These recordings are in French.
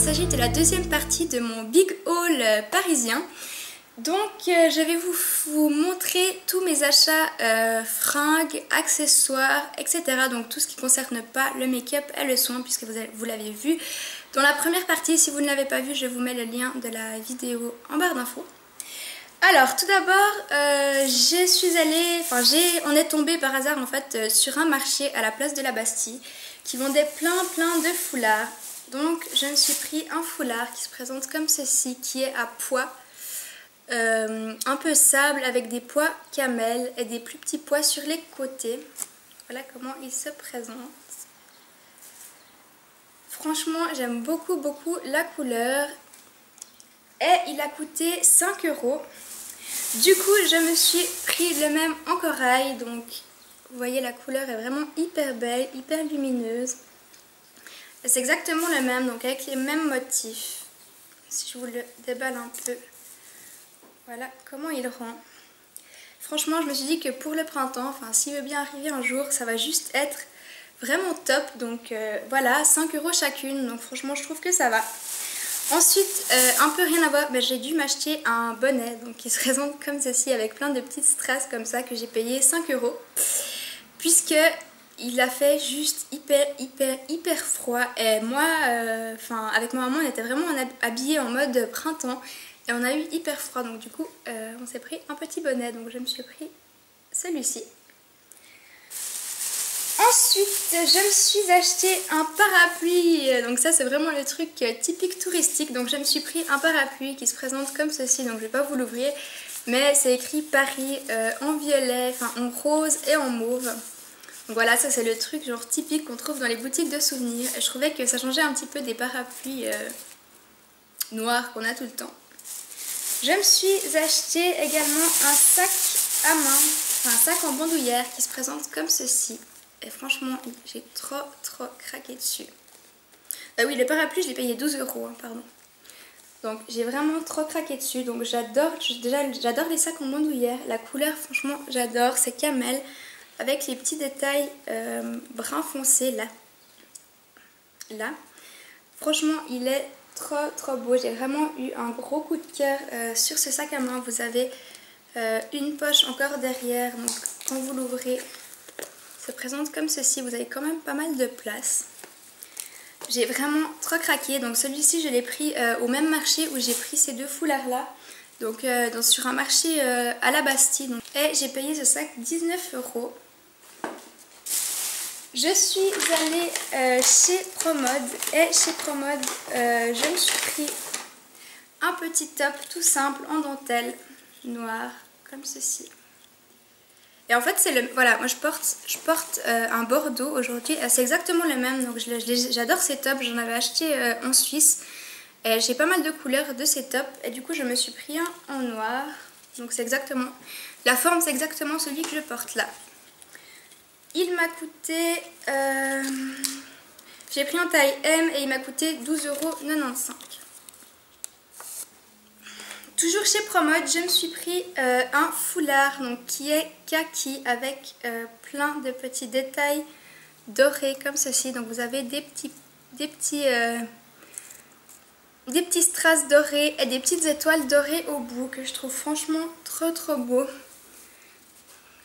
s'agit de la deuxième partie de mon big haul parisien. Donc je vais vous montrer tous mes achats fringues, accessoires, etc. Donc tout ce qui ne concerne pas le make-up et le soin, puisque vous l'avez vu dans la première partie. Si vous ne l'avez pas vu, je vous mets le lien de la vidéo en barre d'infos. Alors tout d'abord, on est tombé par hasard en fait sur un marché à la place de la Bastille qui vendait plein de foulards. Donc je me suis pris un foulard qui se présente comme ceci, qui est à pois, un peu sable avec des pois camel et des plus petits pois sur les côtés. Voilà comment il se présente. Franchement j'aime beaucoup la couleur et il a coûté 5 €. Du coup je me suis pris le même en corail, donc vous voyez la couleur est vraiment hyper belle, hyper lumineuse. C'est exactement le même, donc avec les mêmes motifs. Si je vous le déballe un peu, voilà comment il rend. Franchement je me suis dit que pour le printemps, enfin s'il veut bien arriver un jour, ça va juste être vraiment top. Donc voilà, 5 € chacune, donc franchement je trouve que ça va. Ensuite, un peu rien à voir, mais j'ai dû m'acheter un bonnet donc qui se présente comme ceci avec plein de petites strass comme ça que j'ai payé 5 €. Puisque il a fait juste hyper froid et moi, avec ma maman on était vraiment habillés en mode printemps et on a eu hyper froid, donc du coup on s'est pris un petit bonnet, donc je me suis pris celui-ci. Ensuite, je me suis acheté un parapluie, donc ça c'est vraiment le truc typique touristique. Donc je me suis pris un parapluie qui se présente comme ceci, donc je vais pas vous l'ouvrir, mais c'est écrit Paris en violet, en rose et en mauve. Donc voilà, ça c'est le truc genre typique qu'on trouve dans les boutiques de souvenirs. Et je trouvais que ça changeait un petit peu des parapluies noirs qu'on a tout le temps. Je me suis acheté également un sac à main, un sac en bandoulière qui se présente comme ceci. Et franchement, j'ai trop craqué dessus. Ah oui, le parapluie, je l'ai payé 12 €, hein, pardon. Donc j'ai vraiment trop craqué dessus. Donc j'adore les sacs en bandoulière. La couleur, franchement, j'adore. C'est camel avec les petits détails brun foncé là. Franchement, il est trop beau. J'ai vraiment eu un gros coup de cœur sur ce sac à main. Vous avez une poche encore derrière. Donc quand vous l'ouvrez, se présente comme ceci, vous avez quand même pas mal de place. J'ai vraiment trop craqué, donc celui-ci je l'ai pris au même marché où j'ai pris ces deux foulards là, donc sur un marché à la Bastille, donc. Et j'ai payé ce sac 19 €. Je suis allée chez Promode et chez Promode je me suis pris un petit top tout simple en dentelle noire comme ceci. Et en fait, voilà, moi je porte un bordeaux aujourd'hui, c'est exactement le même, donc j'adore ces tops, j'en avais acheté en Suisse. Et j'ai pas mal de couleurs de ces tops, et du coup je me suis pris un en noir, donc c'est exactement, la forme c'est exactement celui que je porte là. Il m'a coûté, j'ai pris en taille M et il m'a coûté 12,95 €. Toujours chez Promode, je me suis pris un foulard donc, qui est kaki avec plein de petits détails dorés comme ceci. Donc vous avez des petits strass dorés et des petites étoiles dorées au bout que je trouve franchement trop beau.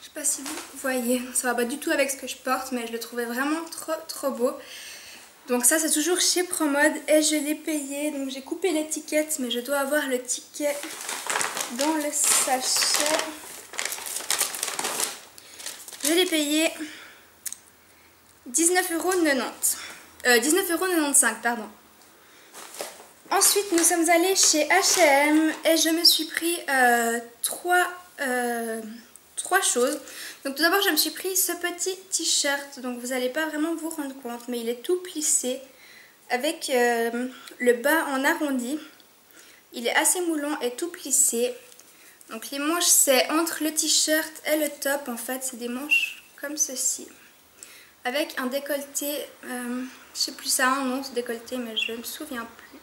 Je sais pas si vous voyez, ça va pas du tout avec ce que je porte, mais je le trouvais vraiment trop beau. Donc ça c'est toujours chez Promode et je l'ai payé, donc j'ai coupé l'étiquette mais je dois avoir le ticket dans le sachet. Je l'ai payé 19,95 €, pardon. Ensuite nous sommes allés chez H&M et je me suis pris trois choses. Donc tout d'abord je me suis pris ce petit t-shirt, donc vous n'allez pas vraiment vous rendre compte, mais il est tout plissé avec le bas en arrondi. Il est assez moulant et tout plissé. Donc les manches c'est entre le t-shirt et le top, en fait c'est des manches comme ceci. Avec un décolleté, je sais plus ça a un nom ce décolleté mais je ne me souviens plus.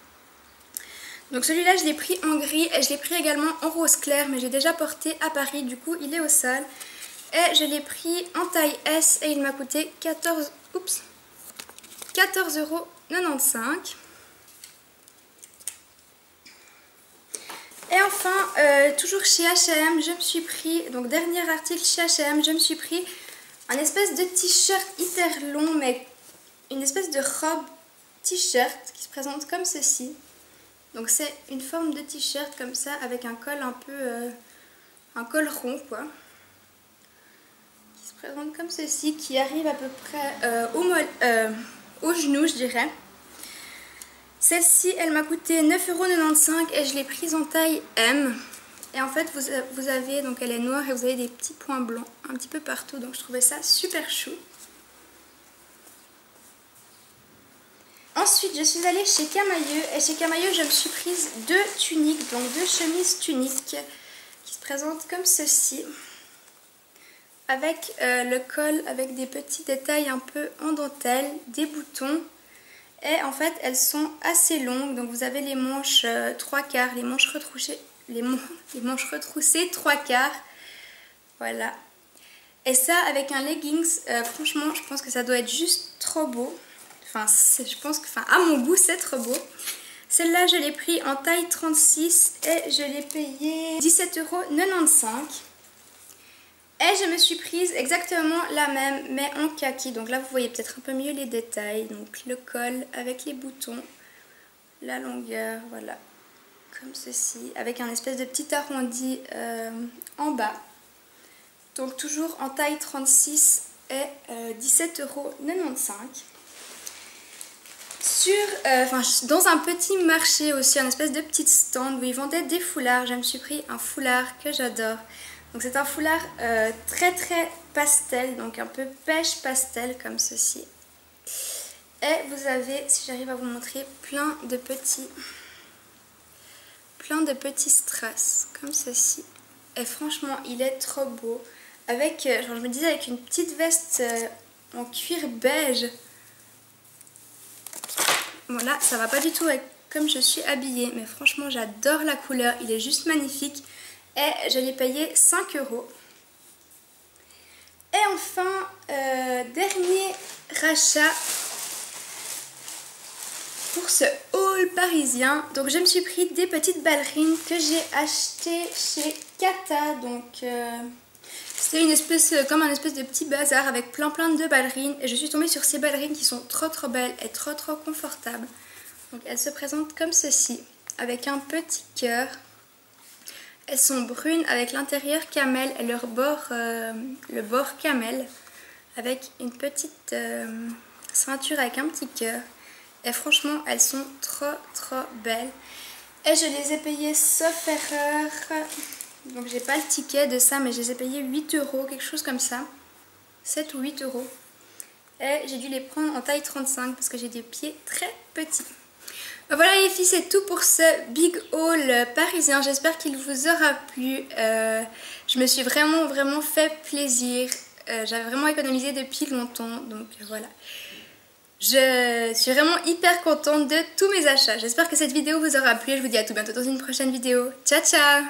Donc celui-là je l'ai pris en gris et je l'ai pris également en rose clair, mais j'ai déjà porté à Paris, du coup il est au sol. Et je l'ai pris en taille S et il m'a coûté 14,95 €. Et enfin, toujours chez H&M, je me suis pris, donc dernier article chez H&M, je me suis pris un espèce de t-shirt hyper long, mais une espèce de robe t-shirt qui se présente comme ceci. Donc c'est une forme de t-shirt comme ça, avec un col un peu, un col rond quoi. Qui se présente comme ceci, qui arrive à peu près au genou je dirais. Celle-ci, elle m'a coûté 9,95 € et je l'ai prise en taille M. Et en fait, vous avez, donc elle est noire et vous avez des petits points blancs un petit peu partout. Donc je trouvais ça super chou. Ensuite, je suis allée chez Camaïeu. Et chez Camaïeu, je me suis prise deux tuniques, donc deux chemises tuniques qui se présentent comme ceci. Avec le col, avec des petits détails un peu en dentelle, des boutons. Et en fait, elles sont assez longues, donc vous avez les manches 3/4, les manches retroussées, les manches retroussées 3/4, voilà. Et ça, avec un leggings, franchement, je pense que ça doit être juste trop beau. Enfin, je pense que, à mon goût, c'est trop beau. Celle-là, je l'ai pris en taille 36 et je l'ai payé 17,95 €. Et je me suis prise exactement la même, mais en kaki. Donc là, vous voyez peut-être un peu mieux les détails. Donc le col avec les boutons, la longueur, voilà, comme ceci. Avec un espèce de petit arrondi en bas. Donc toujours en taille 36 et 17,95 €. Dans un petit marché aussi, un espèce de petit stand où ils vendaient des foulards. Je me suis pris un foulard que j'adore. Donc c'est un foulard très pastel, donc un peu pêche pastel comme ceci. Et vous avez, si j'arrive à vous montrer, plein de petits strass comme ceci. Et franchement, il est trop beau. Avec, genre, je me disais avec une petite veste en cuir beige. Bon là, ça va pas du tout avec comme je suis habillée, mais franchement, j'adore la couleur. Il est juste magnifique. Et je l'ai payé 5 €. Et enfin, dernier rachat pour ce haul parisien. Donc je me suis pris des petites ballerines que j'ai achetées chez Kata. Donc c'était une espèce, comme un espèce de petit bazar avec plein de ballerines. Et je suis tombée sur ces ballerines qui sont trop belles et trop confortables. Donc elles se présentent comme ceci, avec un petit cœur. Elles sont brunes avec l'intérieur camel et leur bord, le bord camel, avec une petite ceinture avec un petit cœur. Et franchement, elles sont trop belles. Et je les ai payées sauf erreur. Donc j'ai pas le ticket de ça, mais je les ai payées 8 €, quelque chose comme ça. 7 ou 8 €. Et j'ai dû les prendre en taille 35 parce que j'ai des pieds très petits. Voilà les filles, c'est tout pour ce big haul parisien. J'espère qu'il vous aura plu. Je me suis vraiment fait plaisir. J'avais vraiment économisé depuis longtemps. Donc voilà. Je suis vraiment hyper contente de tous mes achats. J'espère que cette vidéo vous aura plu. Je vous dis à tout bientôt dans une prochaine vidéo. Ciao ciao!